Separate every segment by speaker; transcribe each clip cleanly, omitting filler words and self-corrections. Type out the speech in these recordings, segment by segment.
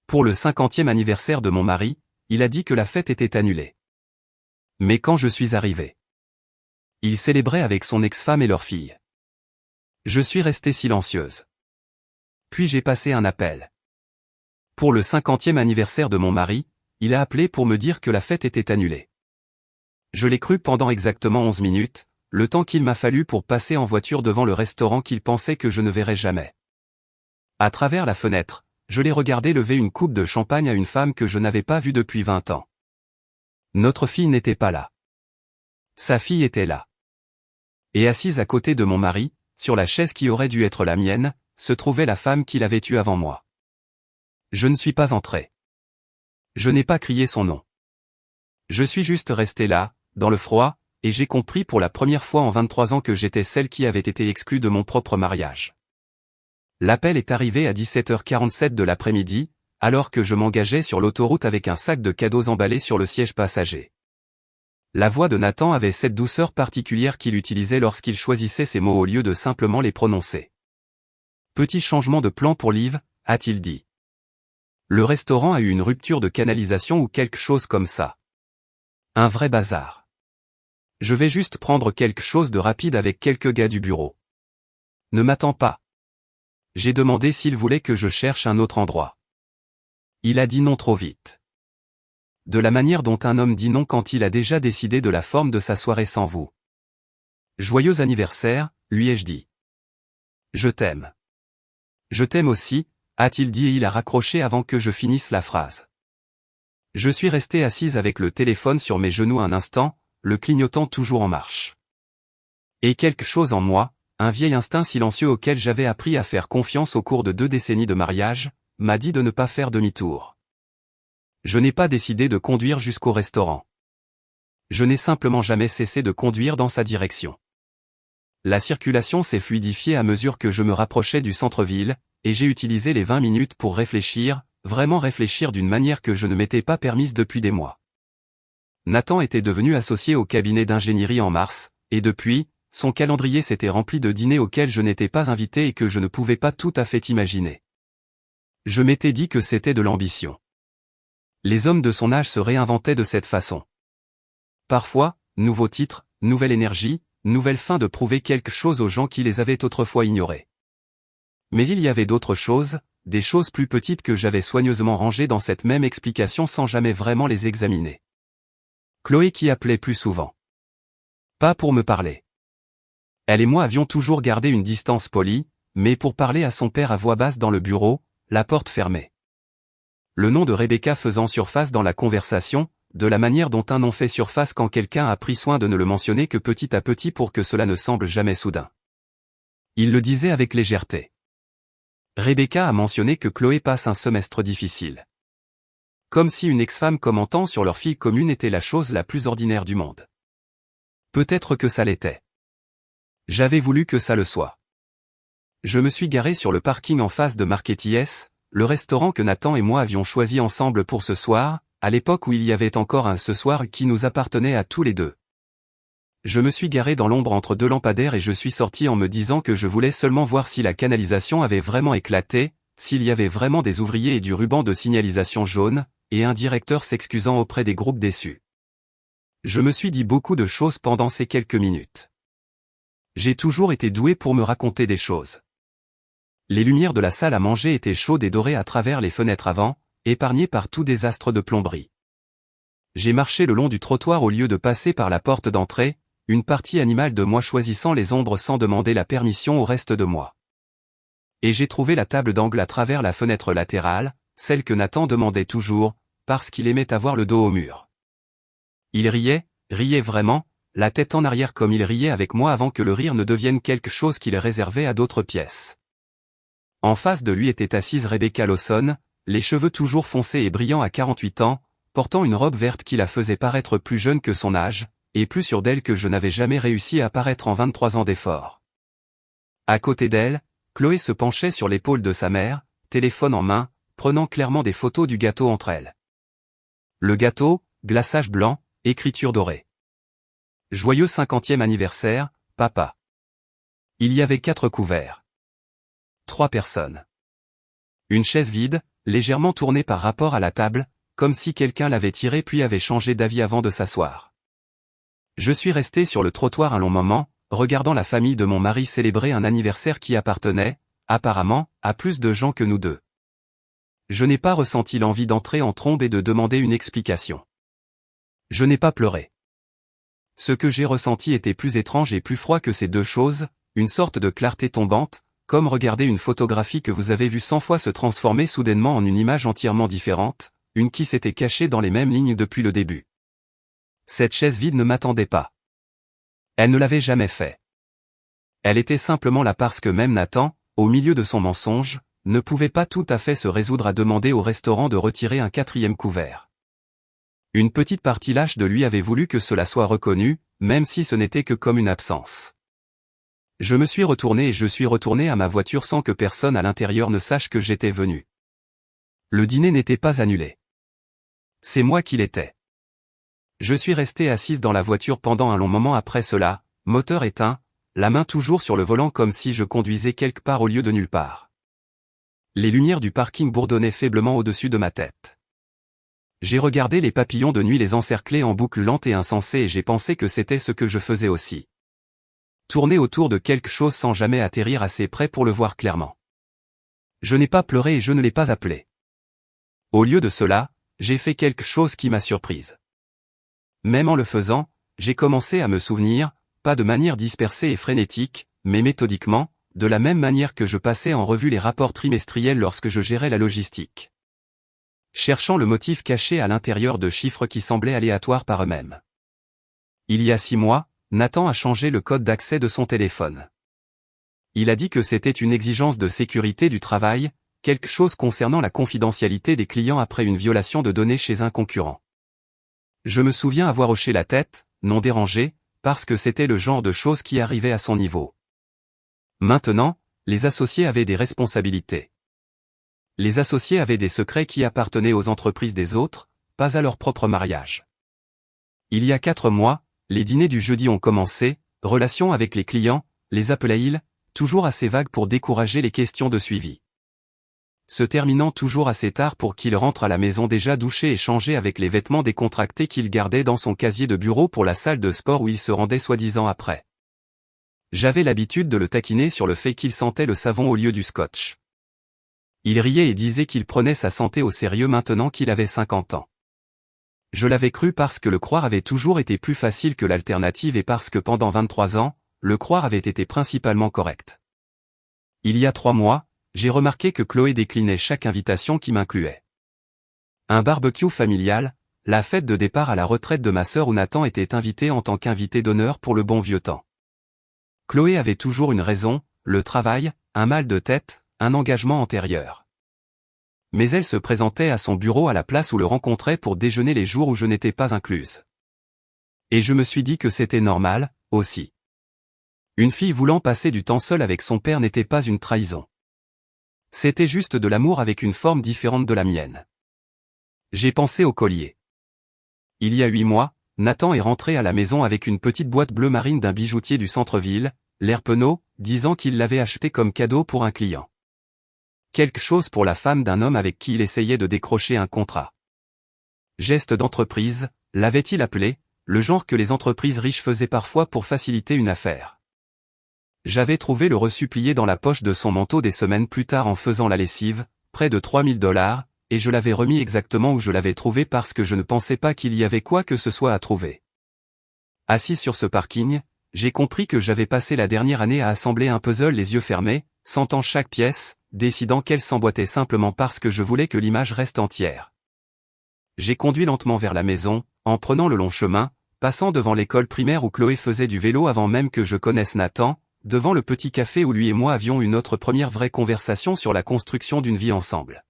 Speaker 1: Pour le 50e anniversaire de mon mari, il a dit que la fête était annulée. Mais quand je suis arrivé, il célébrait avec son ex-femme et leur fille. Je suis restée silencieuse. Puis j'ai passé un appel. Pour le 50e anniversaire de mon mari, il a appelé pour me dire que la fête était annulée. Je l'ai cru pendant exactement 11 minutes, le temps qu'il m'a fallu pour passer en voiture devant le restaurant qu'il pensait que je ne verrais jamais. À travers la fenêtre, je l'ai regardé lever une coupe de champagne à une femme que je n'avais pas vue depuis 20 ans. Notre fille n'était pas là. Sa fille était là. Et assise à côté de mon mari, sur la chaise qui aurait dû être la mienne, se trouvait la femme qu'il avait eue avant moi. Je ne suis pas entré. Je n'ai pas crié son nom. Je suis juste resté là, dans le froid, et j'ai compris pour la première fois en 23 ans que j'étais celle qui avait été exclue de mon propre mariage. L'appel est arrivé à 17h47 de l'après-midi, alors que je m'engageais sur l'autoroute avec un sac de cadeaux emballé sur le siège passager. La voix de Nathan avait cette douceur particulière qu'il utilisait lorsqu'il choisissait ses mots au lieu de simplement les prononcer. Petit changement de plan pour Liv, a-t-il dit. Le restaurant a eu une rupture de canalisation ou quelque chose comme ça. Un vrai bazar. Je vais juste prendre quelque chose de rapide avec quelques gars du bureau. Ne m'attends pas. J'ai demandé s'il voulait que je cherche un autre endroit. Il a dit non trop vite. De la manière dont un homme dit non quand il a déjà décidé de la forme de sa soirée sans vous. Joyeux anniversaire, lui ai-je dit. Je t'aime. Je t'aime aussi, a-t-il dit et il a raccroché avant que je finisse la phrase. Je suis restée assise avec le téléphone sur mes genoux un instant, le clignotant toujours en marche. Et quelque chose en moi, un vieil instinct silencieux auquel j'avais appris à faire confiance au cours de 2 décennies de mariage, m'a dit de ne pas faire demi-tour. Je n'ai pas décidé de conduire jusqu'au restaurant. Je n'ai simplement jamais cessé de conduire dans sa direction. La circulation s'est fluidifiée à mesure que je me rapprochais du centre-ville, et j'ai utilisé les 20 minutes pour réfléchir, vraiment réfléchir d'une manière que je ne m'étais pas permise depuis des mois. Nathan était devenu associé au cabinet d'ingénierie en mars, et depuis, son calendrier s'était rempli de dîners auxquels je n'étais pas invité et que je ne pouvais pas tout à fait imaginer. Je m'étais dit que c'était de l'ambition. Les hommes de son âge se réinventaient de cette façon. Parfois, nouveau titre, nouvelle énergie, nouvelle fin de prouver quelque chose aux gens qui les avaient autrefois ignorés. Mais il y avait d'autres choses, des choses plus petites que j'avais soigneusement rangées dans cette même explication sans jamais vraiment les examiner. Chloé qui appelait plus souvent. Pas pour me parler. Elle et moi avions toujours gardé une distance polie, mais pour parler à son père à voix basse dans le bureau, la porte fermée. Le nom de Rebecca faisant surface dans la conversation, de la manière dont un nom fait surface quand quelqu'un a pris soin de ne le mentionner que petit à petit pour que cela ne semble jamais soudain. Il le disait avec légèreté. Rebecca a mentionné que Chloé passe un semestre difficile. Comme si une ex-femme commentant sur leur fille commune était la chose la plus ordinaire du monde. Peut-être que ça l'était. J'avais voulu que ça le soit. Je me suis garé sur le parking en face de Marqueties, le restaurant que Nathan et moi avions choisi ensemble pour ce soir, à l'époque où il y avait encore un ce soir qui nous appartenait à tous les deux. Je me suis garé dans l'ombre entre 2 lampadaires et je suis sorti en me disant que je voulais seulement voir si la canalisation avait vraiment éclaté, s'il y avait vraiment des ouvriers et du ruban de signalisation jaune, et un directeur s'excusant auprès des groupes déçus. Je me suis dit beaucoup de choses pendant ces quelques minutes. J'ai toujours été doué pour me raconter des choses. Les lumières de la salle à manger étaient chaudes et dorées à travers les fenêtres avant, épargnées par tout désastre de plomberie. J'ai marché le long du trottoir au lieu de passer par la porte d'entrée, une partie animale de moi choisissant les ombres sans demander la permission au reste de moi. Et j'ai trouvé la table d'angle à travers la fenêtre latérale, celle que Nathan demandait toujours, parce qu'il aimait avoir le dos au mur. Il riait vraiment, la tête en arrière comme il riait avec moi avant que le rire ne devienne quelque chose qu'il réservait à d'autres pièces. En face de lui était assise Rebecca Lawson, les cheveux toujours foncés et brillants à 48 ans, portant une robe verte qui la faisait paraître plus jeune que son âge, et plus sûre d'elle que je n'avais jamais réussi à paraître en 23 ans d'efforts. À côté d'elle, Chloé se penchait sur l'épaule de sa mère, téléphone en main, prenant clairement des photos du gâteau entre elles. Le gâteau, glaçage blanc, écriture dorée. Joyeux 50e anniversaire, papa. Il y avait 4 couverts. 3 personnes. Une chaise vide, légèrement tournée par rapport à la table, comme si quelqu'un l'avait tirée puis avait changé d'avis avant de s'asseoir. Je suis resté sur le trottoir un long moment, regardant la famille de mon mari célébrer un anniversaire qui appartenait, apparemment, à plus de gens que nous deux. Je n'ai pas ressenti l'envie d'entrer en trombe et de demander une explication. Je n'ai pas pleuré. Ce que j'ai ressenti était plus étrange et plus froid que ces deux choses, une sorte de clarté tombante, comme regarder une photographie que vous avez vue 100 fois se transformer soudainement en une image entièrement différente, une qui s'était cachée dans les mêmes lignes depuis le début. Cette chaise vide ne m'attendait pas. Elle ne l'avait jamais fait. Elle était simplement là parce que même Nathan, au milieu de son mensonge, ne pouvait pas tout à fait se résoudre à demander au restaurant de retirer un 4e couvert. Une petite partie lâche de lui avait voulu que cela soit reconnu, même si ce n'était que comme une absence. Je me suis retourné et je suis retourné à ma voiture sans que personne à l'intérieur ne sache que j'étais venu. Le dîner n'était pas annulé. C'est moi qui l'étais. Je suis resté assise dans la voiture pendant un long moment après cela, moteur éteint, la main toujours sur le volant comme si je conduisais quelque part au lieu de nulle part. Les lumières du parking bourdonnaient faiblement au-dessus de ma tête. J'ai regardé les papillons de nuit les encercler en boucle lente et insensée et j'ai pensé que c'était ce que je faisais aussi. Tourner autour de quelque chose sans jamais atterrir assez près pour le voir clairement. Je n'ai pas pleuré et je ne l'ai pas appelé. Au lieu de cela, j'ai fait quelque chose qui m'a surprise. Même en le faisant, j'ai commencé à me souvenir, pas de manière dispersée et frénétique, mais méthodiquement, de la même manière que je passais en revue les rapports trimestriels lorsque je gérais la logistique. Cherchant le motif caché à l'intérieur de chiffres qui semblaient aléatoires par eux-mêmes. Il y a 6 mois, Nathan a changé le code d'accès de son téléphone. Il a dit que c'était une exigence de sécurité du travail, quelque chose concernant la confidentialité des clients après une violation de données chez un concurrent. Je me souviens avoir hoché la tête, non dérangé, parce que c'était le genre de choses qui arrivaient à son niveau. Maintenant, les associés avaient des responsabilités. Les associés avaient des secrets qui appartenaient aux entreprises des autres, pas à leur propre mariage. Il y a 4 mois, les dîners du jeudi ont commencé, relations avec les clients, les appelails, toujours assez vagues pour décourager les questions de suivi. Se terminant toujours assez tard pour qu'il rentre à la maison déjà douché et changé avec les vêtements décontractés qu'il gardait dans son casier de bureau pour la salle de sport où il se rendait soi-disant après. J'avais l'habitude de le taquiner sur le fait qu'il sentait le savon au lieu du scotch. Il riait et disait qu'il prenait sa santé au sérieux maintenant qu'il avait 50 ans. Je l'avais cru parce que le croire avait toujours été plus facile que l'alternative et parce que pendant 23 ans, le croire avait été principalement correct. Il y a 3 mois, j'ai remarqué que Chloé déclinait chaque invitation qui m'incluait. Un barbecue familial, la fête de départ à la retraite de ma sœur où Nathan était invité en tant qu'invité d'honneur pour le bon vieux temps. Chloé avait toujours une raison, le travail, un mal de tête, un engagement antérieur. Mais elle se présentait à son bureau à la place où le rencontrait pour déjeuner les jours où je n'étais pas incluse. Et je me suis dit que c'était normal, aussi. Une fille voulant passer du temps seule avec son père n'était pas une trahison. C'était juste de l'amour avec une forme différente de la mienne. J'ai pensé au collier. Il y a 8 mois, Nathan est rentré à la maison avec une petite boîte bleu marine d'un bijoutier du centre-ville, l'air penaud, disant qu'il l'avait acheté comme cadeau pour un client. Quelque chose pour la femme d'un homme avec qui il essayait de décrocher un contrat. Geste d'entreprise, l'avait-il appelé, le genre que les entreprises riches faisaient parfois pour faciliter une affaire. J'avais trouvé le reçu plié dans la poche de son manteau des semaines plus tard en faisant la lessive, près de $3000, et je l'avais remis exactement où je l'avais trouvé parce que je ne pensais pas qu'il y avait quoi que ce soit à trouver. Assis sur ce parking, j'ai compris que j'avais passé la dernière année à assembler un puzzle les yeux fermés, sentant chaque pièce, décidant qu'elle s'emboîtait simplement parce que je voulais que l'image reste entière. J'ai conduit lentement vers la maison, en prenant le long chemin, passant devant l'école primaire où Chloé faisait du vélo avant même que je connaisse Nathan, devant le petit café où lui et moi avions eu notre première vraie conversation sur la construction d'une vie ensemble.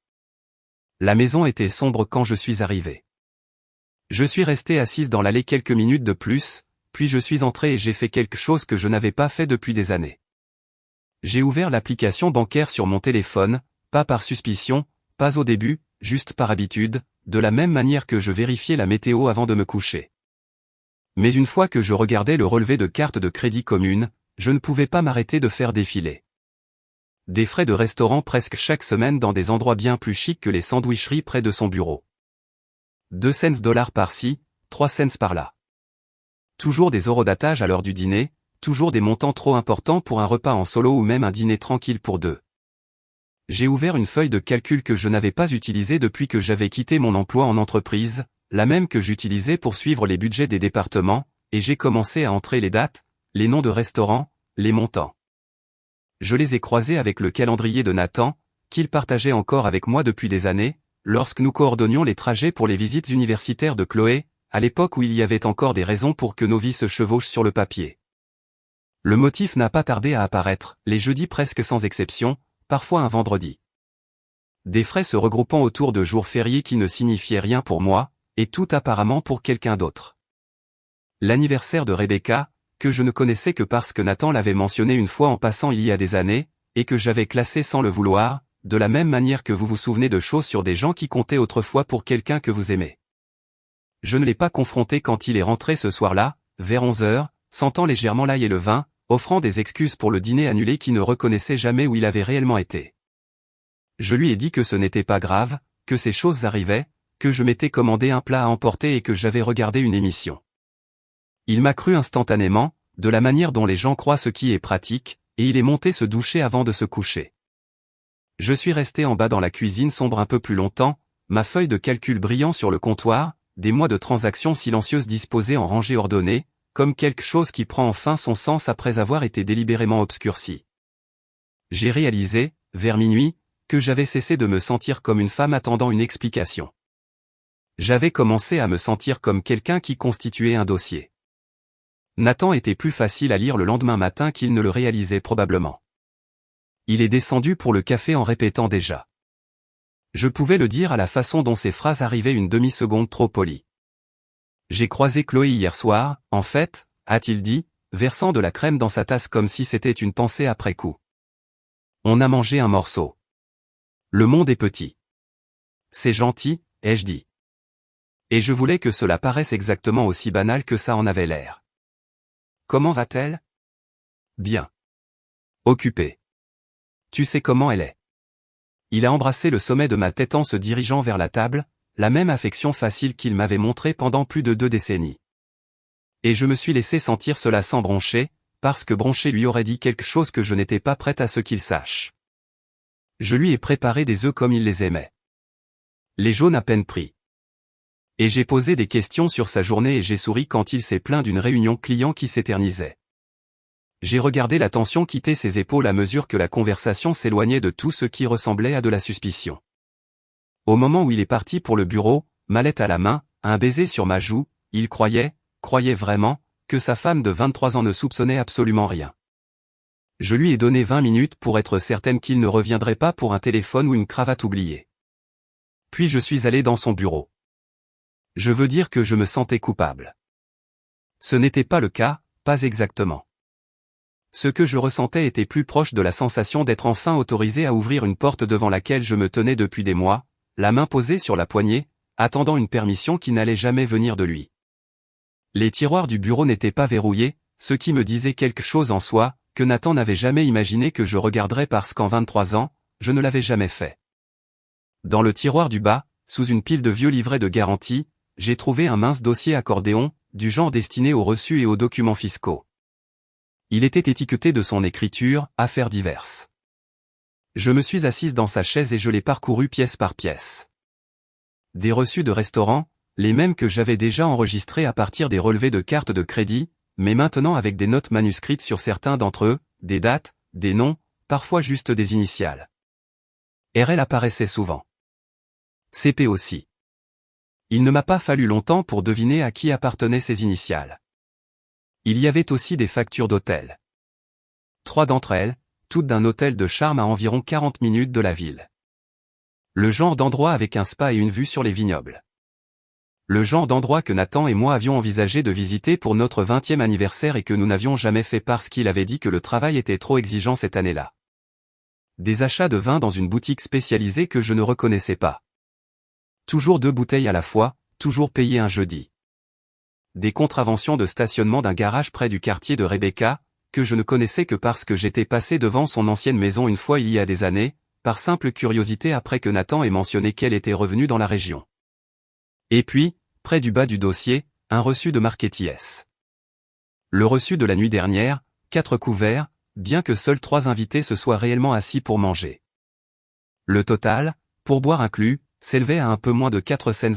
Speaker 1: La maison était sombre quand je suis arrivé. Je suis resté assise dans l'allée quelques minutes de plus, puis je suis entré et j'ai fait quelque chose que je n'avais pas fait depuis des années. J'ai ouvert l'application bancaire sur mon téléphone, pas par suspicion, pas au début, juste par habitude, de la même manière que je vérifiais la météo avant de me coucher. Mais une fois que je regardais le relevé de carte de crédit commune, je ne pouvais pas m'arrêter de faire défiler. Des frais de restaurant presque chaque semaine dans des endroits bien plus chics que les sandwicheries près de son bureau. 2 cents dollars par-ci, 3 cents par-là. Toujours des horodatage à l'heure du dîner, toujours des montants trop importants pour un repas en solo ou même un dîner tranquille pour deux. J'ai ouvert une feuille de calcul que je n'avais pas utilisée depuis que j'avais quitté mon emploi en entreprise, la même que j'utilisais pour suivre les budgets des départements, et j'ai commencé à entrer les dates, les noms de restaurants, les montants. Je les ai croisés avec le calendrier de Nathan, qu'il partageait encore avec moi depuis des années, lorsque nous coordonnions les trajets pour les visites universitaires de Chloé, à l'époque où il y avait encore des raisons pour que nos vies se chevauchent sur le papier. Le motif n'a pas tardé à apparaître, les jeudis presque sans exception, parfois un vendredi. Des frais se regroupant autour de jours fériés qui ne signifiaient rien pour moi, et tout apparemment pour quelqu'un d'autre. L'anniversaire de Rebecca, que je ne connaissais que parce que Nathan l'avait mentionné une fois en passant il y a des années, et que j'avais classé sans le vouloir, de la même manière que vous vous souvenez de choses sur des gens qui comptaient autrefois pour quelqu'un que vous aimez. Je ne l'ai pas confronté quand il est rentré ce soir-là, vers 11 heures, sentant légèrement l'ail et le vin, offrant des excuses pour le dîner annulé qui ne reconnaissait jamais où il avait réellement été. Je lui ai dit que ce n'était pas grave, que ces choses arrivaient, que je m'étais commandé un plat à emporter et que j'avais regardé une émission. Il m'a cru instantanément, de la manière dont les gens croient ce qui est pratique, et il est monté se doucher avant de se coucher. Je suis resté en bas dans la cuisine sombre un peu plus longtemps, ma feuille de calcul brillant sur le comptoir, des mois de transactions silencieuses disposées en rangées ordonnées, comme quelque chose qui prend enfin son sens après avoir été délibérément obscurci. J'ai réalisé, vers minuit, que j'avais cessé de me sentir comme une femme attendant une explication. J'avais commencé à me sentir comme quelqu'un qui constituait un dossier. Nathan était plus facile à lire le lendemain matin qu'il ne le réalisait probablement. Il est descendu pour le café en répétant déjà. Je pouvais le dire à la façon dont ces phrases arrivaient une demi-seconde trop polies. J'ai croisé Chloé hier soir, en fait, a-t-il dit, versant de la crème dans sa tasse comme si c'était une pensée après coup. On a mangé un morceau. Le monde est petit. C'est gentil, ai-je dit. Et je voulais que cela paraisse exactement aussi banal que ça en avait l'air. Comment va-t-elle? Bien. Occupée. Tu sais comment elle est. Il a embrassé le sommet de ma tête en se dirigeant vers la table, la même affection facile qu'il m'avait montrée pendant plus de 2 décennies. Et je me suis laissé sentir cela sans broncher, parce que broncher lui aurait dit quelque chose que je n'étais pas prête à ce qu'il sache. Je lui ai préparé des œufs comme il les aimait. Les jaunes à peine pris. Et j'ai posé des questions sur sa journée et j'ai souri quand il s'est plaint d'une réunion client qui s'éternisait. J'ai regardé la tension quitter ses épaules à mesure que la conversation s'éloignait de tout ce qui ressemblait à de la suspicion. Au moment où il est parti pour le bureau, mallette à la main, un baiser sur ma joue, il croyait vraiment, que sa femme de 23 ans ne soupçonnait absolument rien. Je lui ai donné 20 minutes pour être certaine qu'il ne reviendrait pas pour un téléphone ou une cravate oubliée. Puis je suis allé dans son bureau. Je veux dire que je me sentais coupable. Ce n'était pas le cas, pas exactement. Ce que je ressentais était plus proche de la sensation d'être enfin autorisé à ouvrir une porte devant laquelle je me tenais depuis des mois, la main posée sur la poignée, attendant une permission qui n'allait jamais venir de lui. Les tiroirs du bureau n'étaient pas verrouillés, ce qui me disait quelque chose en soi, que Nathan n'avait jamais imaginé que je regarderais parce qu'en 23 ans, je ne l'avais jamais fait. Dans le tiroir du bas, sous une pile de vieux livrets de garantie, j'ai trouvé un mince dossier accordéon, du genre destiné aux reçus et aux documents fiscaux. Il était étiqueté de son écriture, affaires diverses. Je me suis assise dans sa chaise et je l'ai parcouru pièce par pièce. Des reçus de restaurant, les mêmes que j'avais déjà enregistrés à partir des relevés de cartes de crédit, mais maintenant avec des notes manuscrites sur certains d'entre eux, des dates, des noms, parfois juste des initiales. RL apparaissait souvent. CP aussi. Il ne m'a pas fallu longtemps pour deviner à qui appartenaient ces initiales. Il y avait aussi des factures d'hôtel. 3 d'entre elles, toutes d'un hôtel de charme à environ 40 minutes de la ville. Le genre d'endroit avec un spa et une vue sur les vignobles. Le genre d'endroit que Nathan et moi avions envisagé de visiter pour notre 20e anniversaire et que nous n'avions jamais fait parce qu'il avait dit que le travail était trop exigeant cette année-là. Des achats de vin dans une boutique spécialisée que je ne reconnaissais pas. Toujours 2 bouteilles à la fois, toujours payées un jeudi. Des contraventions de stationnement d'un garage près du quartier de Rebecca, que je ne connaissais que parce que j'étais passé devant son ancienne maison une fois il y a des années, par simple curiosité après que Nathan ait mentionné qu'elle était revenue dans la région. Et puis, près du bas du dossier, un reçu de Marchetti S. Le reçu de la nuit dernière, 4 couverts, bien que seuls 3 invités se soient réellement assis pour manger. Le total, pourboire inclus, s'élevait à un peu moins de 4 cents.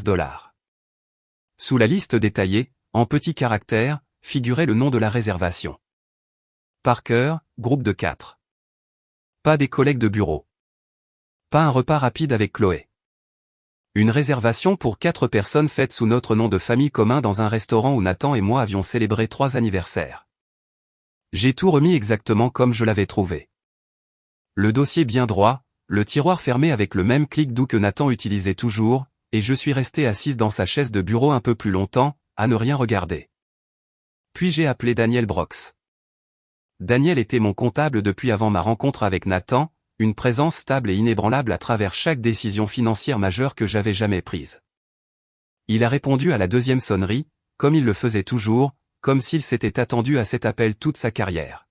Speaker 1: Sous la liste détaillée, en petits caractères, figurait le nom de la réservation. Parker, groupe de 4. Pas des collègues de bureau. Pas un repas rapide avec Chloé. Une réservation pour 4 personnes faite sous notre nom de famille commun dans un restaurant où Nathan et moi avions célébré 3 anniversaires. J'ai tout remis exactement comme je l'avais trouvé. Le dossier bien droit, le tiroir fermé avec le même clic doux que Nathan utilisait toujours, et je suis resté assise dans sa chaise de bureau un peu plus longtemps, à ne rien regarder. Puis j'ai appelé Daniel Brox. Daniel était mon comptable depuis avant ma rencontre avec Nathan, une présence stable et inébranlable à travers chaque décision financière majeure que j'avais jamais prise. Il a répondu à la 2e sonnerie, comme il le faisait toujours, comme s'il s'était attendu à cet appel toute sa carrière.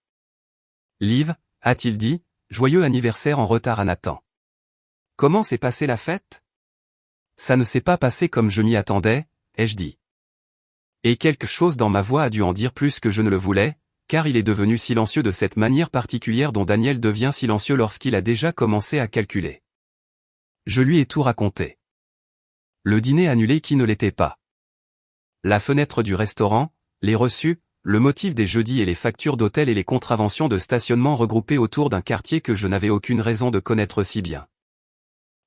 Speaker 1: « Liv » a-t-il dit, joyeux anniversaire en retard à Nathan. « Comment s'est passée la fête ?»« Ça ne s'est pas passé comme je m'y attendais, » ai-je dit. Et quelque chose dans ma voix a dû en dire plus que je ne le voulais, car il est devenu silencieux de cette manière particulière dont Daniel devient silencieux lorsqu'il a déjà commencé à calculer. Je lui ai tout raconté. Le dîner annulé qui ne l'était pas. La fenêtre du restaurant, les reçus, le motif des jeudis et les factures d'hôtel et les contraventions de stationnement regroupées autour d'un quartier que je n'avais aucune raison de connaître si bien.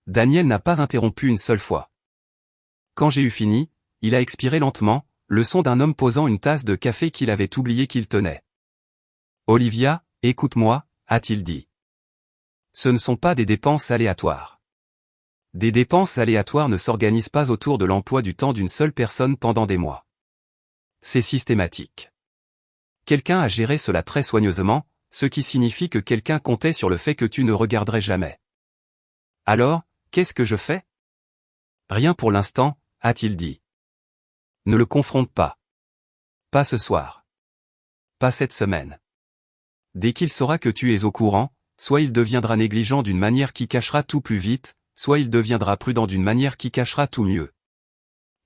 Speaker 1: Daniel n'a pas interrompu une seule fois. Quand j'ai eu fini, il a expiré lentement, le son d'un homme posant une tasse de café qu'il avait oublié qu'il tenait. « Olivia, écoute-moi » a-t-il dit. Ce ne sont pas des dépenses aléatoires. Des dépenses aléatoires ne s'organisent pas autour de l'emploi du temps d'une seule personne pendant des mois. C'est systématique. Quelqu'un a géré cela très soigneusement, ce qui signifie que quelqu'un comptait sur le fait que tu ne regarderais jamais. Alors, qu'est-ce que je fais ? Rien pour l'instant, a-t-il dit. Ne le confronte pas. Pas ce soir. Pas cette semaine. Dès qu'il saura que tu es au courant, soit il deviendra négligent d'une manière qui cachera tout plus vite, soit il deviendra prudent d'une manière qui cachera tout mieux.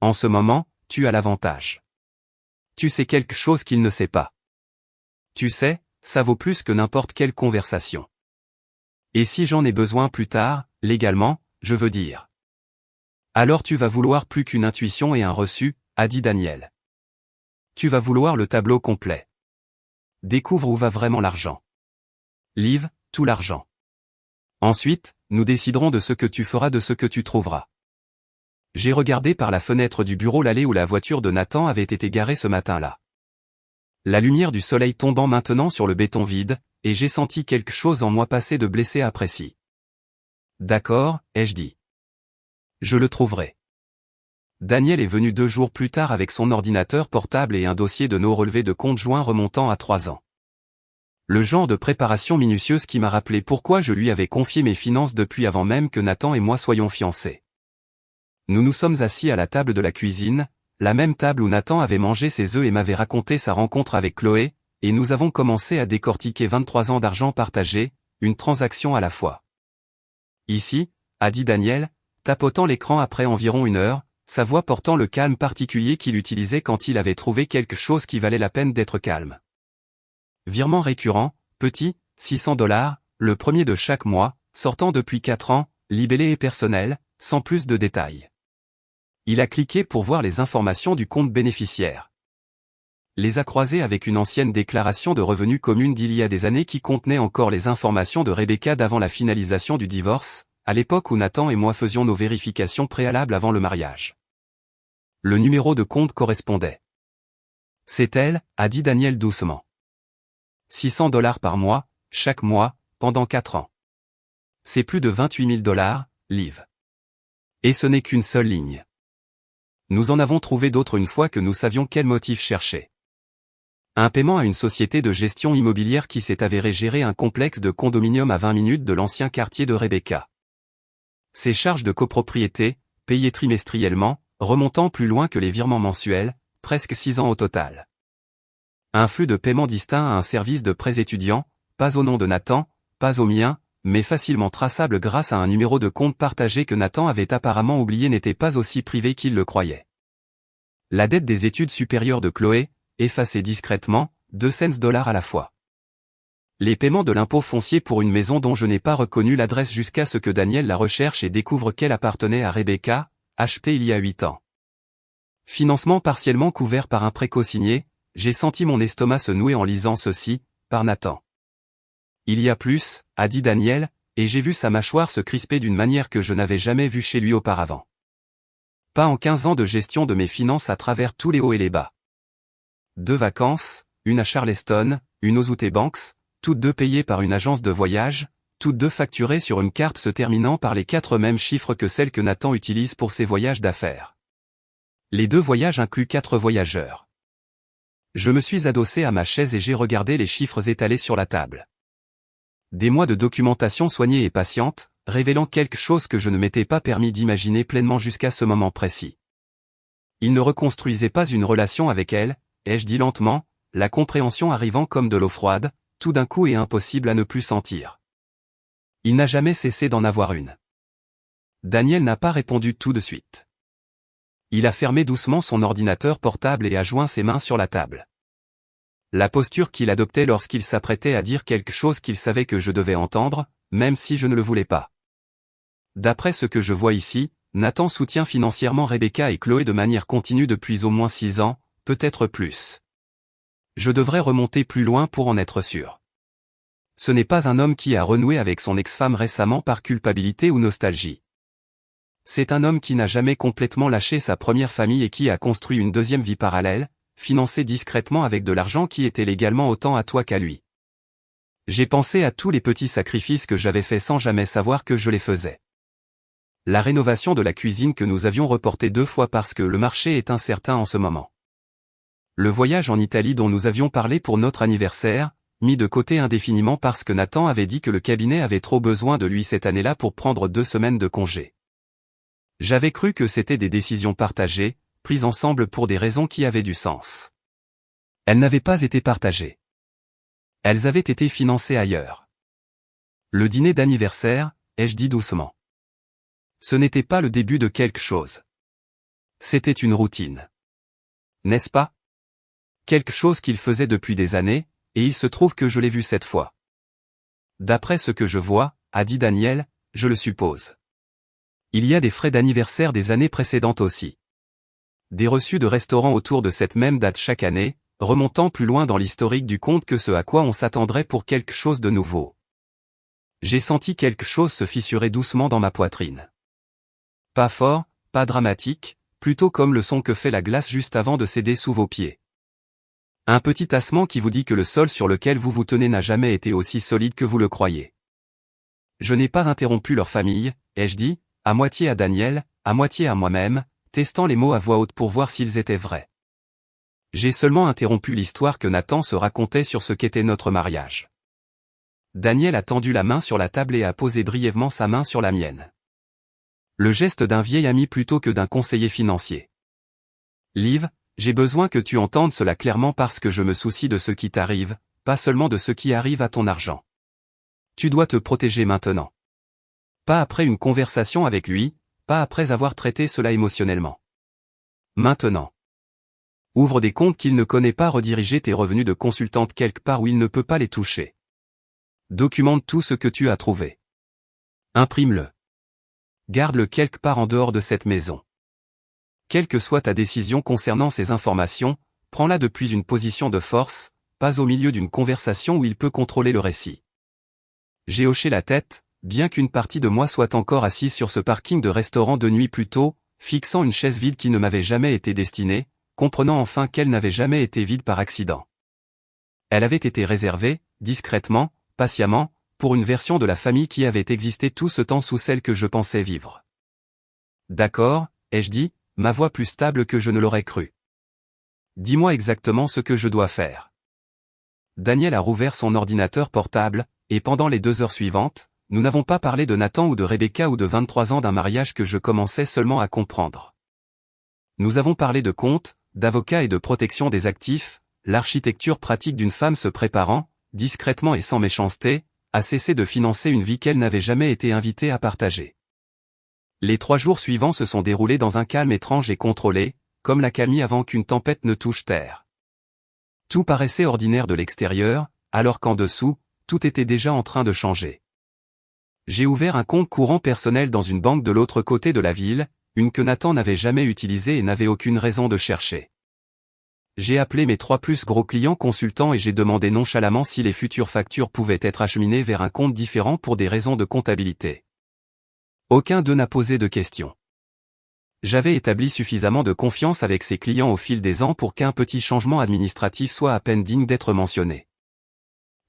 Speaker 1: En ce moment, tu as l'avantage. Tu sais quelque chose qu'il ne sait pas. Tu sais, ça vaut plus que n'importe quelle conversation. Et si j'en ai besoin plus tard, légalement, je veux dire. Alors tu vas vouloir plus qu'une intuition et un reçu, a dit Daniel. Tu vas vouloir le tableau complet. Découvre où va vraiment l'argent. Liv, tout l'argent. Ensuite, nous déciderons de ce que tu feras de ce que tu trouveras. J'ai regardé par la fenêtre du bureau l'allée où la voiture de Nathan avait été garée ce matin-là. La lumière du soleil tombant maintenant sur le béton vide, et j'ai senti quelque chose en moi passer de blessé à précis. D'accord, ai-je dit. Je le trouverai. Daniel est venu 2 jours plus tard avec son ordinateur portable et un dossier de nos relevés de compte joints remontant à 3 ans. Le genre de préparation minutieuse qui m'a rappelé pourquoi je lui avais confié mes finances depuis avant même que Nathan et moi soyons fiancés. Nous nous sommes assis à la table de la cuisine, la même table où Nathan avait mangé ses œufs et m'avait raconté sa rencontre avec Chloé, et nous avons commencé à décortiquer 23 ans d'argent partagé, une transaction à la fois. Ici, a dit Daniel, tapotant l'écran après environ 1 heure, sa voix portant le calme particulier qu'il utilisait quand il avait trouvé quelque chose qui valait la peine d'être calme. Virement récurrent, petit, $600, le premier de chaque mois, sortant depuis 4 ans, libellé et personnel, sans plus de détails. Il a cliqué pour voir les informations du compte bénéficiaire. Les a croisées avec une ancienne déclaration de revenus commune d'il y a des années qui contenait encore les informations de Rebecca d'avant la finalisation du divorce, à l'époque où Nathan et moi faisions nos vérifications préalables avant le mariage. Le numéro de compte correspondait. C'est elle, a dit Daniel doucement. $600 par mois, chaque mois, pendant 4 ans. C'est plus de $28 000, Liv. Et ce n'est qu'une seule ligne. Nous en avons trouvé d'autres une fois que nous savions quel motif chercher. Un paiement à une société de gestion immobilière qui s'est avéré gérer un complexe de condominium à 20 minutes de l'ancien quartier de Rebecca. Ces charges de copropriété, payées trimestriellement, remontant plus loin que les virements mensuels, presque 6 ans au total. Un flux de paiement distinct à un service de prêts étudiants, pas au nom de Nathan, pas au mien, mais facilement traçable grâce à un numéro de compte partagé que Nathan avait apparemment oublié n'était pas aussi privé qu'il le croyait. La dette des études supérieures de Chloé, effacée discrètement, 200 $ à la fois. Les paiements de l'impôt foncier pour une maison dont je n'ai pas reconnu l'adresse jusqu'à ce que Daniel la recherche et découvre qu'elle appartenait à Rebecca, achetée il y a 8 ans. Financement partiellement couvert par un prêt co-signé, j'ai senti mon estomac se nouer en lisant ceci, par Nathan. Il y a plus, a dit Daniel, et j'ai vu sa mâchoire se crisper d'une manière que je n'avais jamais vue chez lui auparavant. Pas en 15 ans de gestion de mes finances à travers tous les hauts et les bas. 2 vacances, une à Charleston, une aux Outer Banks, toutes deux payées par une agence de voyage, toutes deux facturées sur une carte se terminant par les 4 mêmes chiffres que celle que Nathan utilise pour ses voyages d'affaires. Les 2 voyages incluent 4 voyageurs. Je me suis adossé à ma chaise et j'ai regardé les chiffres étalés sur la table. Des mois de documentation soignée et patiente, révélant quelque chose que je ne m'étais pas permis d'imaginer pleinement jusqu'à ce moment précis. Il ne reconstruisait pas une relation avec elle, ai-je dit lentement, la compréhension arrivant comme de l'eau froide, tout d'un coup et impossible à ne plus sentir. Il n'a jamais cessé d'en avoir une. Daniel n'a pas répondu tout de suite. Il a fermé doucement son ordinateur portable et a joint ses mains sur la table. La posture qu'il adoptait lorsqu'il s'apprêtait à dire quelque chose qu'il savait que je devais entendre, même si je ne le voulais pas. D'après ce que je vois ici, Nathan soutient financièrement Rebecca et Chloé de manière continue depuis au moins 6 ans, peut-être plus. Je devrais remonter plus loin pour en être sûr. Ce n'est pas un homme qui a renoué avec son ex-femme récemment par culpabilité ou nostalgie. C'est un homme qui n'a jamais complètement lâché sa première famille et qui a construit une deuxième vie parallèle, financée discrètement avec de l'argent qui était légalement autant à toi qu'à lui. J'ai pensé à tous les petits sacrifices que j'avais faits sans jamais savoir que je les faisais. La rénovation de la cuisine que nous avions reportée 2 fois parce que le marché est incertain en ce moment. Le voyage en Italie dont nous avions parlé pour notre anniversaire, mis de côté indéfiniment parce que Nathan avait dit que le cabinet avait trop besoin de lui cette année-là pour prendre 2 semaines de congé. J'avais cru que c'était des décisions partagées, prises ensemble pour des raisons qui avaient du sens. Elles n'avaient pas été partagées. Elles avaient été financées ailleurs. Le dîner d'anniversaire, ai-je dit doucement. Ce n'était pas le début de quelque chose. C'était une routine. N'est-ce pas? Quelque chose qu'il faisait depuis des années, et il se trouve que je l'ai vu cette fois. D'après ce que je vois, a dit Daniel, je le suppose. Il y a des frais d'anniversaire des années précédentes aussi. Des reçus de restaurants autour de cette même date chaque année, remontant plus loin dans l'historique du compte que ce à quoi on s'attendrait pour quelque chose de nouveau. J'ai senti quelque chose se fissurer doucement dans ma poitrine. Pas fort, pas dramatique, plutôt comme le son que fait la glace juste avant de céder sous vos pieds. Un petit tassement qui vous dit que le sol sur lequel vous vous tenez n'a jamais été aussi solide que vous le croyez. Je n'ai pas interrompu leur famille, ai-je dit, à moitié à Daniel, à moitié à moi-même, testant les mots à voix haute pour voir s'ils étaient vrais. J'ai seulement interrompu l'histoire que Nathan se racontait sur ce qu'était notre mariage. Daniel a tendu la main sur la table et a posé brièvement sa main sur la mienne. Le geste d'un vieil ami plutôt que d'un conseiller financier. Liv, j'ai besoin que tu entendes cela clairement parce que je me soucie de ce qui t'arrive, pas seulement de ce qui arrive à ton argent. Tu dois te protéger maintenant. Pas après une conversation avec lui, pas après avoir traité cela émotionnellement. Maintenant. Ouvre des comptes qu'il ne connaît pas, rediriger tes revenus de consultante quelque part où il ne peut pas les toucher. Documente tout ce que tu as trouvé. Imprime-le. Garde-le quelque part en dehors de cette maison. Quelle que soit ta décision concernant ces informations, prends-la depuis une position de force, pas au milieu d'une conversation où il peut contrôler le récit. J'ai hoché la tête, bien qu'une partie de moi soit encore assise sur ce parking de restaurant de nuit plus tôt, fixant une chaise vide qui ne m'avait jamais été destinée, comprenant enfin qu'elle n'avait jamais été vide par accident. Elle avait été réservée, discrètement, patiemment, pour une version de la famille qui avait existé tout ce temps sous celle que je pensais vivre. D'accord, ai-je dit, ma voix plus stable que je ne l'aurais cru. Dis-moi exactement ce que je dois faire. Daniel a rouvert son ordinateur portable, et pendant les 2 heures suivantes, nous n'avons pas parlé de Nathan ou de Rebecca ou de 23 ans d'un mariage que je commençais seulement à comprendre. Nous avons parlé de comptes, d'avocats et de protection des actifs, l'architecture pratique d'une femme se préparant, discrètement et sans méchanceté, à cesser de financer une vie qu'elle n'avait jamais été invitée à partager. Les 3 jours suivants se sont déroulés dans un calme étrange et contrôlé, comme l'accalmie avant qu'une tempête ne touche terre. Tout paraissait ordinaire de l'extérieur, alors qu'en dessous, tout était déjà en train de changer. J'ai ouvert un compte courant personnel dans une banque de l'autre côté de la ville, une que Nathan n'avait jamais utilisée et n'avait aucune raison de chercher. J'ai appelé mes 3 plus gros clients consultants et j'ai demandé nonchalamment si les futures factures pouvaient être acheminées vers un compte différent pour des raisons de comptabilité. Aucun d'eux n'a posé de questions. J'avais établi suffisamment de confiance avec ces clients au fil des ans pour qu'un petit changement administratif soit à peine digne d'être mentionné.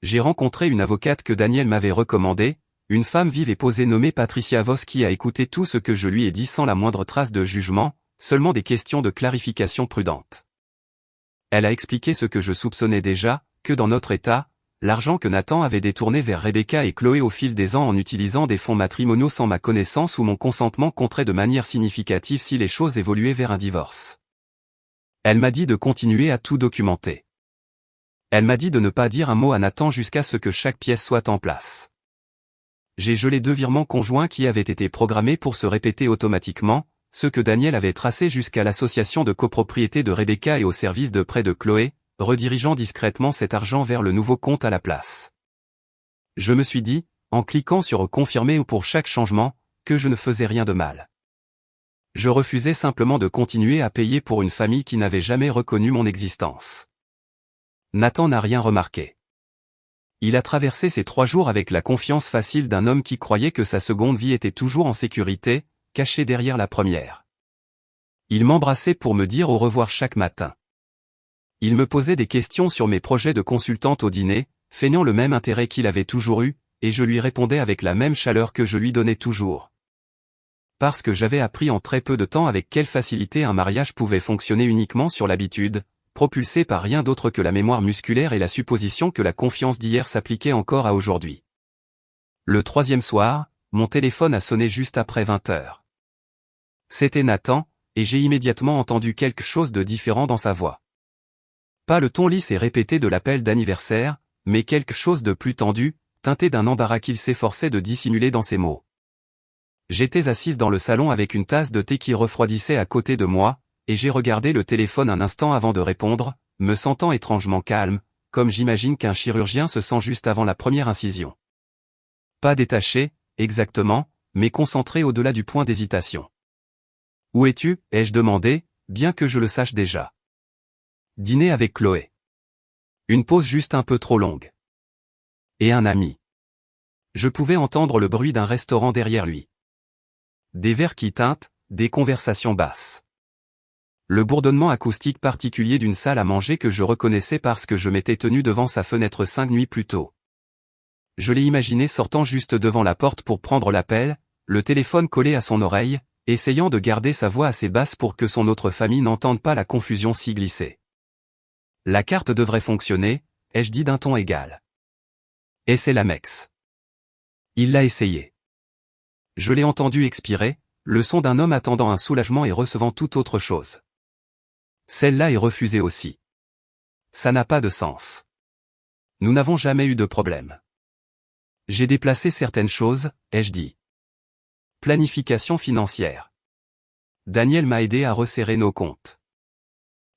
Speaker 1: J'ai rencontré une avocate que Daniel m'avait recommandée, une femme vive et posée nommée Patricia Voss qui a écouté tout ce que je lui ai dit sans la moindre trace de jugement, seulement des questions de clarification prudentes. Elle a expliqué ce que je soupçonnais déjà, que dans notre état, l'argent que Nathan avait détourné vers Rebecca et Chloé au fil des ans en utilisant des fonds matrimoniaux sans ma connaissance ou mon consentement compterait de manière significative si les choses évoluaient vers un divorce. Elle m'a dit de continuer à tout documenter. Elle m'a dit de ne pas dire un mot à Nathan jusqu'à ce que chaque pièce soit en place. J'ai gelé 2 virements conjoints qui avaient été programmés pour se répéter automatiquement, ceux que Daniel avait tracés jusqu'à l'association de copropriété de Rebecca et au service de prêt de Chloé, redirigeant discrètement cet argent vers le nouveau compte à la place. Je me suis dit, en cliquant sur confirmer ou pour chaque changement, que je ne faisais rien de mal. Je refusais simplement de continuer à payer pour une famille qui n'avait jamais reconnu mon existence. Nathan n'a rien remarqué. Il a traversé ces 3 jours avec la confiance facile d'un homme qui croyait que sa seconde vie était toujours en sécurité, cachée derrière la première. Il m'embrassait pour me dire au revoir chaque matin. Il me posait des questions sur mes projets de consultante au dîner, feignant le même intérêt qu'il avait toujours eu, et je lui répondais avec la même chaleur que je lui donnais toujours. Parce que j'avais appris en très peu de temps avec quelle facilité un mariage pouvait fonctionner uniquement sur l'habitude, propulsé par rien d'autre que la mémoire musculaire et la supposition que la confiance d'hier s'appliquait encore à aujourd'hui. Le 3e soir, mon téléphone a sonné juste après 20 heures. C'était Nathan, et j'ai immédiatement entendu quelque chose de différent dans sa voix. Pas le ton lisse et répété de l'appel d'anniversaire, mais quelque chose de plus tendu, teinté d'un embarras qu'il s'efforçait de dissimuler dans ses mots. J'étais assise dans le salon avec une tasse de thé qui refroidissait à côté de moi, et j'ai regardé le téléphone un instant avant de répondre, me sentant étrangement calme, comme j'imagine qu'un chirurgien se sent juste avant la première incision. Pas détaché, exactement, mais concentré au-delà du point d'hésitation. « Où es-tu » ai-je demandé, bien que je le sache déjà. « Dîner avec Chloé. » Une pause juste un peu trop longue. « Et un ami. » Je pouvais entendre le bruit d'un restaurant derrière lui. Des verres qui tintent, des conversations basses. Le bourdonnement acoustique particulier d'une salle à manger que je reconnaissais parce que je m'étais tenu devant sa fenêtre 5 nuits plus tôt. Je l'ai imaginé sortant juste devant la porte pour prendre l'appel, le téléphone collé à son oreille, essayant de garder sa voix assez basse pour que son autre famille n'entende pas la confusion si glissée. La carte devrait fonctionner, ai-je dit d'un ton égal. Et c'est l'Amex. Il l'a essayé. Je l'ai entendu expirer, le son d'un homme attendant un soulagement et recevant toute autre chose. Celle-là est refusée aussi. Ça n'a pas de sens. Nous n'avons jamais eu de problème. J'ai déplacé certaines choses, ai-je dit. Planification financière. Daniel m'a aidé à resserrer nos comptes.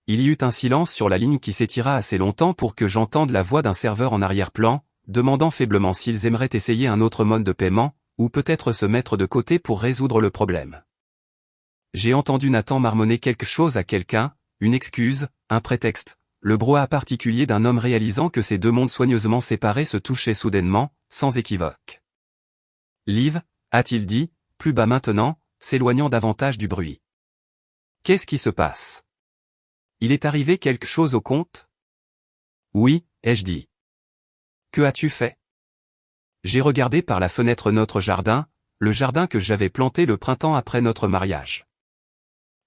Speaker 1: Il y eut un silence sur la ligne qui s'étira assez longtemps pour que j'entende la voix d'un serveur en arrière-plan, demandant faiblement s'ils aimeraient essayer un autre mode de paiement, ou peut-être se mettre de côté pour résoudre le problème. J'ai entendu Nathan marmonner quelque chose à quelqu'un, une excuse, un prétexte, le brouhaha particulier d'un homme réalisant que ces 2 mondes soigneusement séparés se touchaient soudainement, sans équivoque. Liv, a-t-il dit, plus bas maintenant, s'éloignant davantage du bruit. Qu'est-ce qui se passe? Il est arrivé quelque chose au compte? Oui, ai-je dit. Que as-tu fait? J'ai regardé par la fenêtre notre jardin, le jardin que j'avais planté le printemps après notre mariage.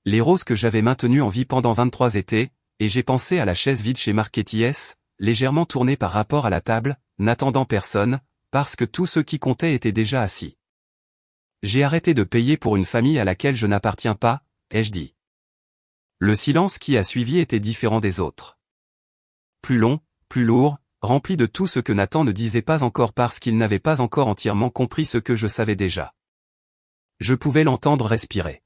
Speaker 1: Les roses que j'avais maintenues en vie pendant 23 étés, et j'ai pensé à la chaise vide chez Marqueties, légèrement tournée par rapport à la table, n'attendant personne, parce que tous ceux qui comptaient étaient déjà assis. J'ai arrêté de payer pour une famille à laquelle je n'appartiens pas, ai-je dit. Le silence qui a suivi était différent des autres. plus long, plus lourd, rempli de tout ce que Nathan ne disait pas encore parce qu'il n'avait pas encore entièrement compris ce que je savais déjà. Je pouvais l'entendre respirer.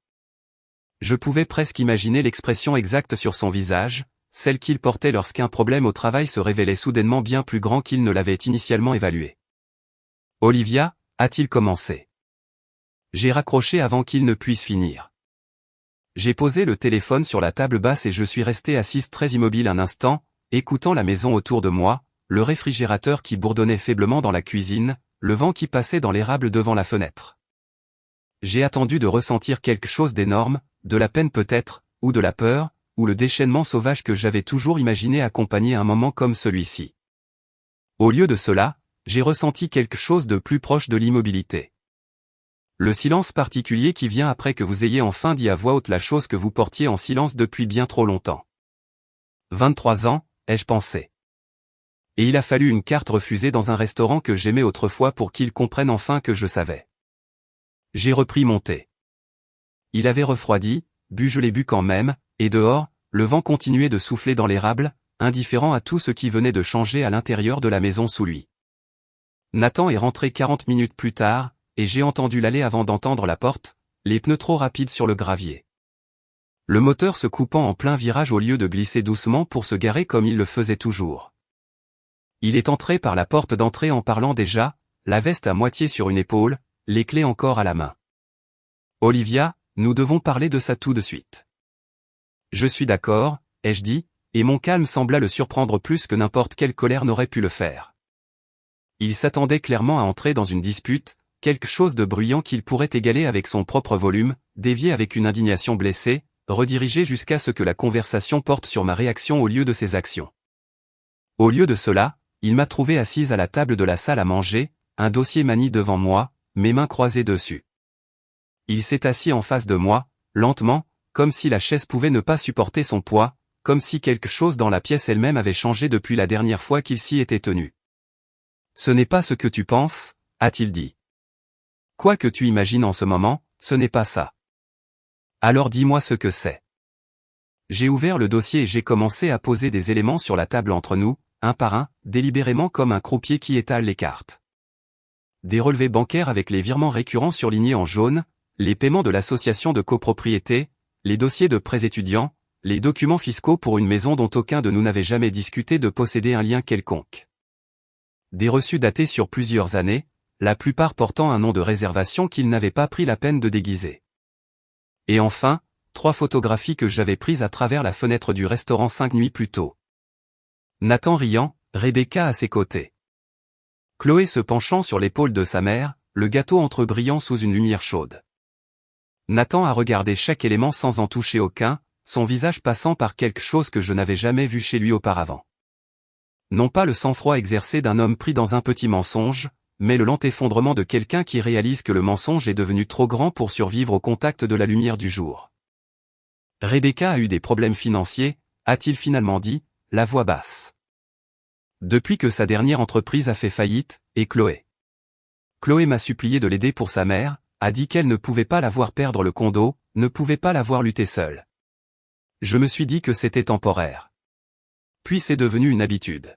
Speaker 1: Je pouvais presque imaginer l'expression exacte sur son visage, celle qu'il portait lorsqu'un problème au travail se révélait soudainement bien plus grand qu'il ne l'avait initialement évalué. « Olivia » a-t-il commencé. J'ai raccroché avant qu'il ne puisse finir. J'ai posé le téléphone sur la table basse et je suis resté assise très immobile un instant, écoutant la maison autour de moi, le réfrigérateur qui bourdonnait faiblement dans la cuisine, le vent qui passait dans l'érable devant la fenêtre. J'ai attendu de ressentir quelque chose d'énorme, de la peine peut-être, ou de la peur, ou le déchaînement sauvage que j'avais toujours imaginé accompagner un moment comme celui-ci. Au lieu de cela, j'ai ressenti quelque chose de plus proche de l'immobilité. Le silence particulier qui vient après que vous ayez enfin dit à voix haute la chose que vous portiez en silence depuis bien trop longtemps. 23 ans, ai-je pensé. Et il a fallu une carte refusée dans un restaurant que j'aimais autrefois pour qu'il comprenne enfin que je savais. J'ai repris mon thé. Il avait refroidi, je l'ai bu quand même, et dehors, le vent continuait de souffler dans l'érable, indifférent à tout ce qui venait de changer à l'intérieur de la maison sous lui. Nathan est rentré 40 minutes plus tard, et j'ai entendu l'aller avant d'entendre la porte, les pneus trop rapides sur le gravier. Le moteur se coupant en plein virage au lieu de glisser doucement pour se garer comme il le faisait toujours. Il est entré par la porte d'entrée en parlant déjà, la veste à moitié sur une épaule, les clés encore à la main. « Olivia, nous devons parler de ça tout de suite. » « Je suis d'accord, ai-je dit, et mon calme sembla le surprendre plus que n'importe quelle colère n'aurait pu le faire. Il s'attendait clairement à entrer dans une dispute, quelque chose de bruyant qu'il pourrait égaler avec son propre volume, dévier avec une indignation blessée, rediriger jusqu'à ce que la conversation porte sur ma réaction au lieu de ses actions. Au lieu de cela, il m'a trouvé assise à la table de la salle à manger, un dossier manie devant moi, mes mains croisées dessus. Il s'est assis en face de moi, lentement, comme si la chaise pouvait ne pas supporter son poids, comme si quelque chose dans la pièce elle-même avait changé depuis la dernière fois qu'il s'y était tenu. « Ce n'est pas ce que tu penses, » a-t-il dit. « Quoi que tu imagines en ce moment, ce n'est pas ça. Alors dis-moi ce que c'est. » J'ai ouvert le dossier et j'ai commencé à poser des éléments sur la table entre nous, un par un, délibérément comme un croupier qui étale les cartes. Des relevés bancaires avec les virements récurrents surlignés en jaune, les paiements de l'association de copropriété, les dossiers de prêts étudiants, les documents fiscaux pour une maison dont aucun de nous n'avait jamais discuté de posséder un lien quelconque. Des reçus datés sur plusieurs années, la plupart portant un nom de réservation qu'il n'avait pas pris la peine de déguiser. Et enfin, 3 photographies que j'avais prises à travers la fenêtre du restaurant 5 nuits plus tôt. Nathan riant, Rebecca à ses côtés. Chloé se penchant sur l'épaule de sa mère, le gâteau entrebrillant sous une lumière chaude. Nathan a regardé chaque élément sans en toucher aucun, son visage passant par quelque chose que je n'avais jamais vu chez lui auparavant. Non pas le sang-froid exercé d'un homme pris dans un petit mensonge, mais le lent effondrement de quelqu'un qui réalise que le mensonge est devenu trop grand pour survivre au contact de la lumière du jour. Rebecca a eu des problèmes financiers, a-t-il finalement dit, la voix basse. Depuis que sa dernière entreprise a fait faillite, et Chloé. Chloé m'a supplié de l'aider pour sa mère, a dit qu'elle ne pouvait pas la voir perdre le condo, ne pouvait pas la voir lutter seule. Je me suis dit que c'était temporaire. Puis c'est devenu une habitude.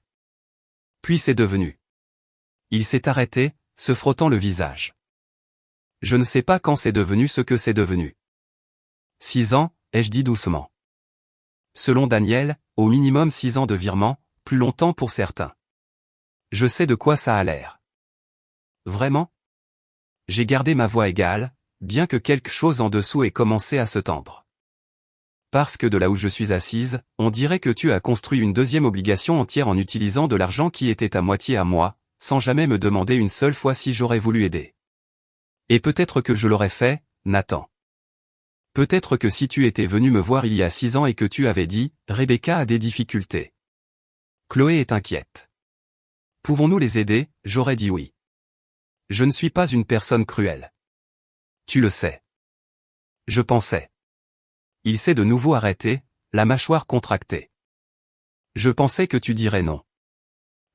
Speaker 1: Puis c'est devenu. Il s'est arrêté, se frottant le visage. Je ne sais pas quand c'est devenu ce que c'est devenu. 6 ans, ai-je dit doucement. Selon Daniel, au minimum 6 ans de virement, plus longtemps pour certains. Je sais de quoi ça a l'air. Vraiment ? J'ai gardé ma voix égale, bien que quelque chose en dessous ait commencé à se tendre. Parce que de là où je suis assise, on dirait que tu as construit une deuxième obligation entière en utilisant de l'argent qui était à moitié à moi, sans jamais me demander une seule fois si j'aurais voulu aider. Et peut-être que je l'aurais fait, Nathan. Peut-être que si tu étais venu me voir il y a 6 ans et que tu avais dit, Rebecca a des difficultés. Chloé est inquiète. Pouvons-nous les aider? J'aurais dit oui. Je ne suis pas une personne cruelle. Tu le sais. Je pensais. Il s'est de nouveau arrêté, la mâchoire contractée. Je pensais que tu dirais non.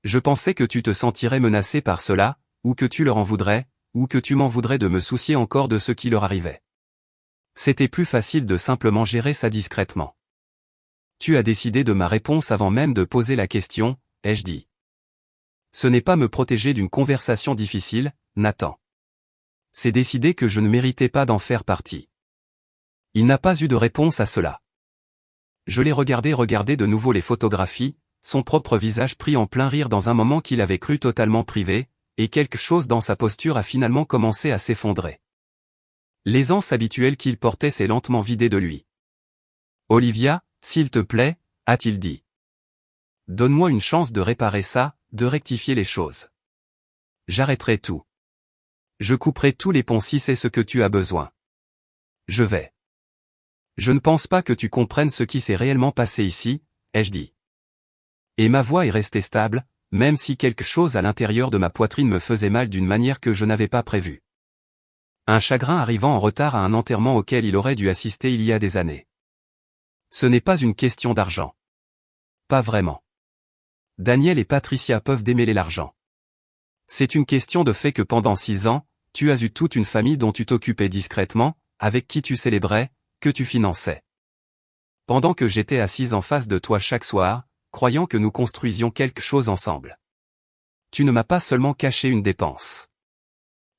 Speaker 1: Je pensais que tu te sentirais menacé par cela, ou que tu leur en voudrais, ou que tu m'en voudrais de me soucier encore de ce qui leur arrivait. C'était plus facile de simplement gérer ça discrètement. Tu as décidé de ma réponse avant même de poser la question, ai-je dit. Ce n'est pas me protéger d'une conversation difficile, Nathan. C'est décider que je ne méritais pas d'en faire partie. Il n'a pas eu de réponse à cela. Je l'ai regarder de nouveau les photographies, son propre visage pris en plein rire dans un moment qu'il avait cru totalement privé, et quelque chose dans sa posture a finalement commencé à s'effondrer. L'aisance habituelle qu'il portait s'est lentement vidée de lui. Olivia, s'il te plaît, a-t-il dit. Donne-moi une chance de réparer ça, de rectifier les choses. J'arrêterai tout. Je couperai tous les ponts si c'est ce que tu as besoin. Je vais. Je ne pense pas que tu comprennes ce qui s'est réellement passé ici, ai-je dit. Et ma voix est restée stable, même si quelque chose à l'intérieur de ma poitrine me faisait mal d'une manière que je n'avais pas prévue. Un chagrin arrivant en retard à un enterrement auquel il aurait dû assister il y a des années. Ce n'est pas une question d'argent. Pas vraiment. Daniel et Patricia peuvent démêler l'argent. C'est une question de fait que pendant 6 ans, tu as eu toute une famille dont tu t'occupais discrètement, avec qui tu célébrais, que tu finançais. Pendant que j'étais assise en face de toi chaque soir, croyant que nous construisions quelque chose ensemble. Tu ne m'as pas seulement caché une dépense.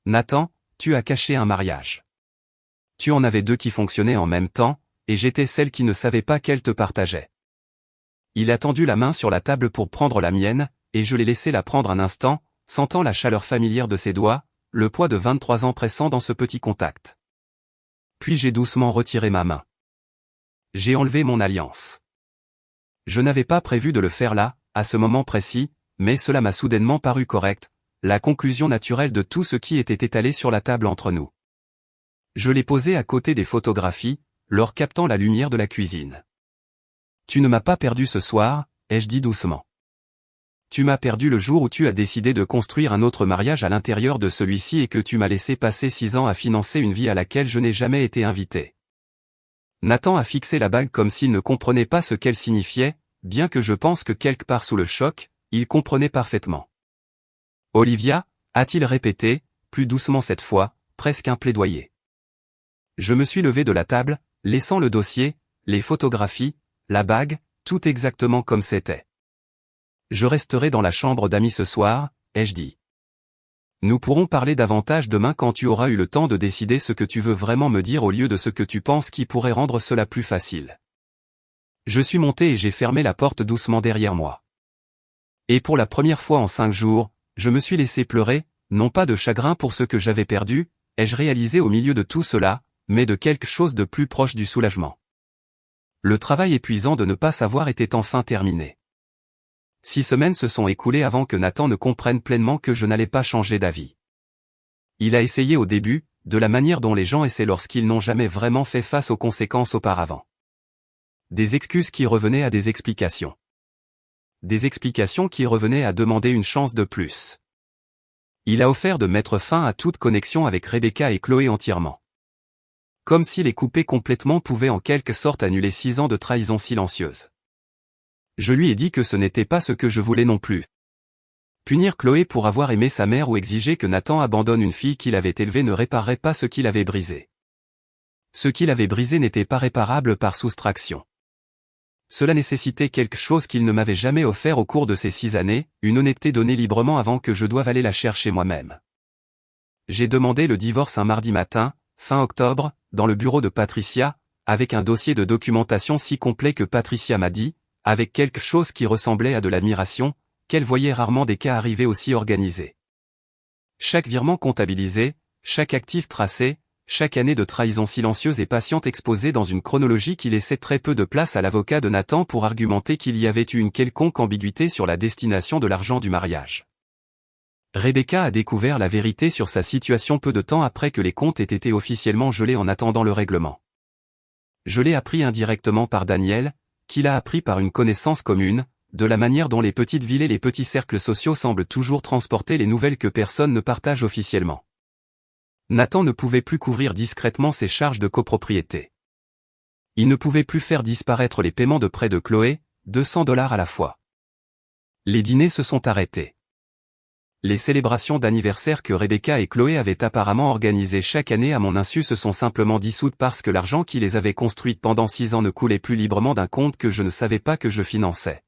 Speaker 1: Nathan, tu as caché un mariage. Tu en avais 2 qui fonctionnaient en même temps, et j'étais celle qui ne savait pas qu'elle te partageait. Il a tendu la main sur la table pour prendre la mienne, et je l'ai laissé la prendre un instant, sentant la chaleur familière de ses doigts, le poids de 23 ans pressant dans ce petit contact. Puis j'ai doucement retiré ma main. J'ai enlevé mon alliance. Je n'avais pas prévu de le faire là, à ce moment précis, mais cela m'a soudainement paru correct, la conclusion naturelle de tout ce qui était étalé sur la table entre nous. Je l'ai posé à côté des photographies, leur captant la lumière de la cuisine. Tu ne m'as pas perdu ce soir, ai-je dit doucement. Tu m'as perdu le jour où tu as décidé de construire un autre mariage à l'intérieur de celui-ci et que tu m'as laissé passer 6 ans à financer une vie à laquelle je n'ai jamais été invité. Nathan a fixé la bague comme s'il ne comprenait pas ce qu'elle signifiait, bien que je pense que quelque part sous le choc, il comprenait parfaitement. Olivia, a-t-il répété, plus doucement cette fois, presque un plaidoyer. Je me suis levé de la table, laissant le dossier, les photographies, la bague, tout exactement comme c'était. Je resterai dans la chambre d'amis ce soir, ai-je dit. Nous pourrons parler davantage demain quand tu auras eu le temps de décider ce que tu veux vraiment me dire au lieu de ce que tu penses qui pourrait rendre cela plus facile. Je suis monté et j'ai fermé la porte doucement derrière moi. Et pour la première fois en 5 jours, je me suis laissé pleurer, non pas de chagrin pour ce que j'avais perdu, ai-je réalisé au milieu de tout cela, mais de quelque chose de plus proche du soulagement. Le travail épuisant de ne pas savoir était enfin terminé. 6 semaines se sont écoulées avant que Nathan ne comprenne pleinement que je n'allais pas changer d'avis. Il a essayé au début, de la manière dont les gens essaient lorsqu'ils n'ont jamais vraiment fait face aux conséquences auparavant. Des excuses qui revenaient à des explications. Des explications qui revenaient à demander une chance de plus. Il a offert de mettre fin à toute connexion avec Rebecca et Chloé entièrement. Comme si les couper complètement pouvait en quelque sorte annuler 6 ans de trahison silencieuse. Je lui ai dit que ce n'était pas ce que je voulais non plus. Punir Chloé pour avoir aimé sa mère ou exiger que Nathan abandonne une fille qu'il avait élevée ne réparerait pas ce qu'il avait brisé. Ce qu'il avait brisé n'était pas réparable par soustraction. Cela nécessitait quelque chose qu'il ne m'avait jamais offert au cours de ces 6 années, une honnêteté donnée librement avant que je doive aller la chercher moi-même. J'ai demandé le divorce un mardi matin, fin octobre, dans le bureau de Patricia, avec un dossier de documentation si complet que Patricia m'a dit, avec quelque chose qui ressemblait à de l'admiration, qu'elle voyait rarement des cas arriver aussi organisés. Chaque virement comptabilisé, chaque actif tracé, chaque année de trahison silencieuse et patiente exposée dans une chronologie qui laissait très peu de place à l'avocat de Nathan pour argumenter qu'il y avait eu une quelconque ambiguïté sur la destination de l'argent du mariage. Rebecca a découvert la vérité sur sa situation peu de temps après que les comptes aient été officiellement gelés en attendant le règlement. Je l'ai appris indirectement par Daniel, qui l'a appris par une connaissance commune, de la manière dont les petites villes et les petits cercles sociaux semblent toujours transporter les nouvelles que personne ne partage officiellement. Nathan ne pouvait plus couvrir discrètement ses charges de copropriété. Il ne pouvait plus faire disparaître les paiements de prêt de Chloé, $200 à la fois. Les dîners se sont arrêtés. Les célébrations d'anniversaire que Rebecca et Chloé avaient apparemment organisées chaque année à mon insu se sont simplement dissoutes parce que l'argent qui les avait construites pendant 6 ans ne coulait plus librement d'un compte que je ne savais pas que je finançais.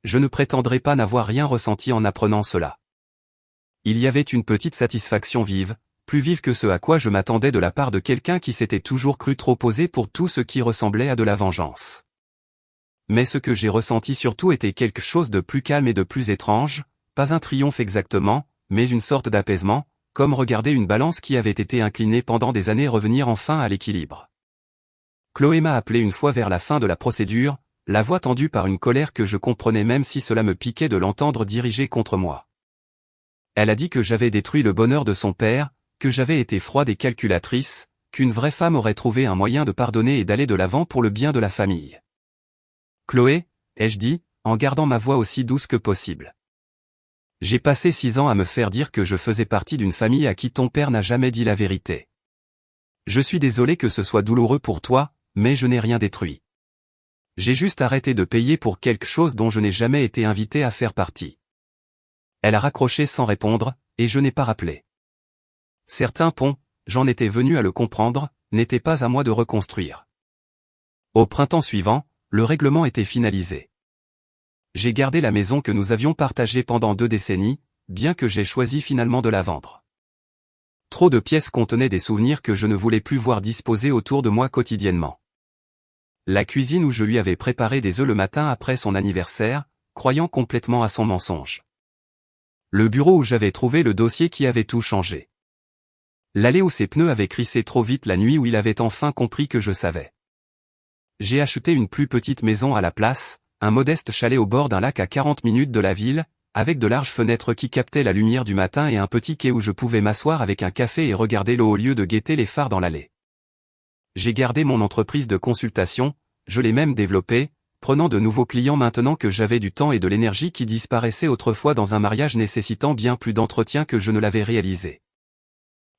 Speaker 1: Je ne prétendrai pas n'avoir rien ressenti en apprenant cela. Il y avait une petite satisfaction vive, plus vive que ce à quoi je m'attendais de la part de quelqu'un qui s'était toujours cru trop posé pour tout ce qui ressemblait à de la vengeance. Mais ce que j'ai ressenti surtout était quelque chose de plus calme et de plus étrange, pas un triomphe exactement, mais une sorte d'apaisement, comme regarder une balance qui avait été inclinée pendant des années revenir enfin à l'équilibre. Chloé m'a appelé une fois vers la fin de la procédure, la voix tendue par une colère que je comprenais même si cela me piquait de l'entendre diriger contre moi. Elle a dit que j'avais détruit le bonheur de son père, que j'avais été froide et calculatrice, qu'une vraie femme aurait trouvé un moyen de pardonner et d'aller de l'avant pour le bien de la famille. Chloé, ai-je dit, en gardant ma voix aussi douce que possible. J'ai passé 6 ans à me faire dire que je faisais partie d'une famille à qui ton père n'a jamais dit la vérité. Je suis désolé que ce soit douloureux pour toi, mais je n'ai rien détruit. J'ai juste arrêté de payer pour quelque chose dont je n'ai jamais été invité à faire partie. Elle a raccroché sans répondre, et je n'ai pas rappelé. Certains ponts, j'en étais venu à le comprendre, n'étaient pas à moi de reconstruire. Au printemps suivant, le règlement était finalisé. J'ai gardé la maison que nous avions partagée pendant 2 décennies, bien que j'ai choisi finalement de la vendre. Trop de pièces contenaient des souvenirs que je ne voulais plus voir disposés autour de moi quotidiennement. La cuisine où je lui avais préparé des œufs le matin après son anniversaire, croyant complètement à son mensonge. Le bureau où j'avais trouvé le dossier qui avait tout changé. L'allée où ses pneus avaient crissé trop vite la nuit où il avait enfin compris que je savais. J'ai acheté une plus petite maison à la place, un modeste chalet au bord d'un lac à 40 minutes de la ville, avec de larges fenêtres qui captaient la lumière du matin et un petit quai où je pouvais m'asseoir avec un café et regarder l'eau au lieu de guetter les phares dans l'allée. J'ai gardé mon entreprise de consultation, je l'ai même développée, prenant de nouveaux clients maintenant que j'avais du temps et de l'énergie qui disparaissaient autrefois dans un mariage nécessitant bien plus d'entretien que je ne l'avais réalisé.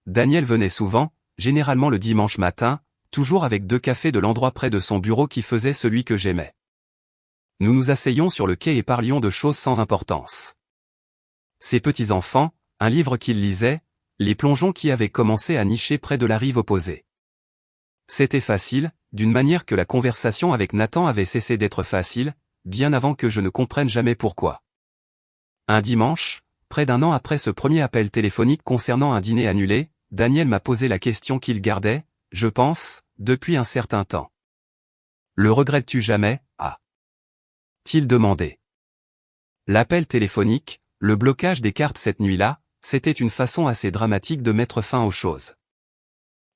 Speaker 1: Daniel venait souvent, généralement le dimanche matin, toujours avec 2 cafés de l'endroit près de son bureau qui faisait celui que j'aimais. Nous nous asseyions sur le quai et parlions de choses sans importance. Ses petits-enfants, un livre qu'il lisait, les plongeons qui avaient commencé à nicher près de la rive opposée. C'était facile, d'une manière que la conversation avec Nathan avait cessé d'être facile, bien avant que je ne comprenne jamais pourquoi. Un dimanche, près d'1 an après ce premier appel téléphonique concernant un dîner annulé, Daniel m'a posé la question qu'il gardait, je pense, depuis un certain temps. Le regrettes-tu jamais, a-t-il demandé. L'appel téléphonique, le blocage des cartes cette nuit-là, c'était une façon assez dramatique de mettre fin aux choses.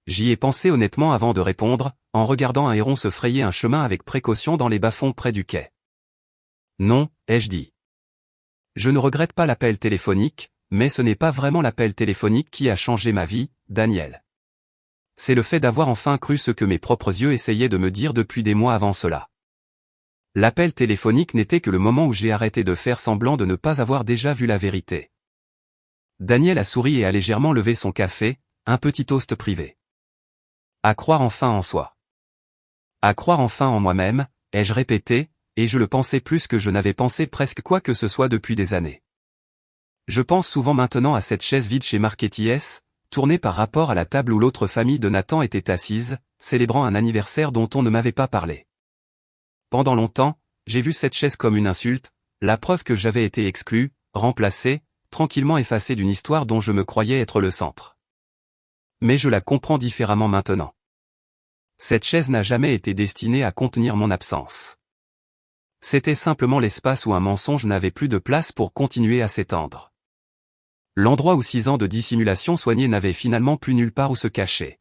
Speaker 1: J'y ai pensé honnêtement avant de répondre, en regardant un héron se frayer un chemin avec précaution dans les bas-fonds près du quai. Non, ai-je dit. Je ne regrette pas l'appel téléphonique, mais ce n'est pas vraiment l'appel téléphonique qui a changé ma vie, Daniel. C'est le fait d'avoir enfin cru ce que mes propres yeux essayaient de me dire depuis des mois avant cela. L'appel téléphonique n'était que le moment où j'ai arrêté de faire semblant de ne pas avoir déjà vu la vérité. Daniel a souri et a légèrement levé son café, un petit toast privé. À croire enfin en soi. À croire enfin en moi-même, ai-je répété, et je le pensais plus que je n'avais pensé presque quoi que ce soit depuis des années. Je pense souvent maintenant à cette chaise vide chez Marquetties, tournée par rapport à la table où l'autre famille de Nathan était assise, célébrant un anniversaire dont on ne m'avait pas parlé. Pendant longtemps, j'ai vu cette chaise comme une insulte, la preuve que j'avais été exclu, remplacé, tranquillement effacé d'une histoire dont je me croyais être le centre. Mais je la comprends différemment maintenant. Cette chaise n'a jamais été destinée à contenir mon absence. C'était simplement l'espace où un mensonge n'avait plus de place pour continuer à s'étendre. L'endroit où 6 ans de dissimulation soignée n'avaient finalement plus nulle part où se cacher.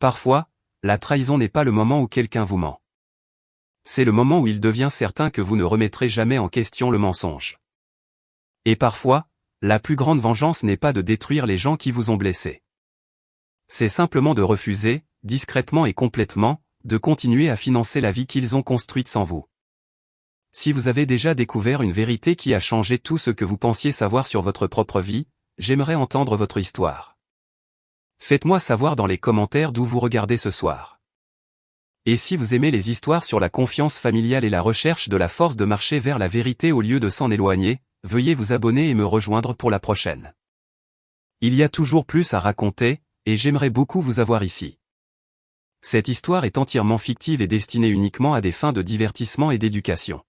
Speaker 1: Parfois, la trahison n'est pas le moment où quelqu'un vous ment. C'est le moment où il devient certain que vous ne remettrez jamais en question le mensonge. Et parfois, la plus grande vengeance n'est pas de détruire les gens qui vous ont blessé. C'est simplement de refuser, discrètement et complètement, de continuer à financer la vie qu'ils ont construite sans vous. Si vous avez déjà découvert une vérité qui a changé tout ce que vous pensiez savoir sur votre propre vie, j'aimerais entendre votre histoire. Faites-moi savoir dans les commentaires d'où vous regardez ce soir. Et si vous aimez les histoires sur la confiance familiale et la recherche de la force de marcher vers la vérité au lieu de s'en éloigner, veuillez vous abonner et me rejoindre pour la prochaine. Il y a toujours plus à raconter, et j'aimerais beaucoup vous avoir ici. Cette histoire est entièrement fictive et destinée uniquement à des fins de divertissement et d'éducation.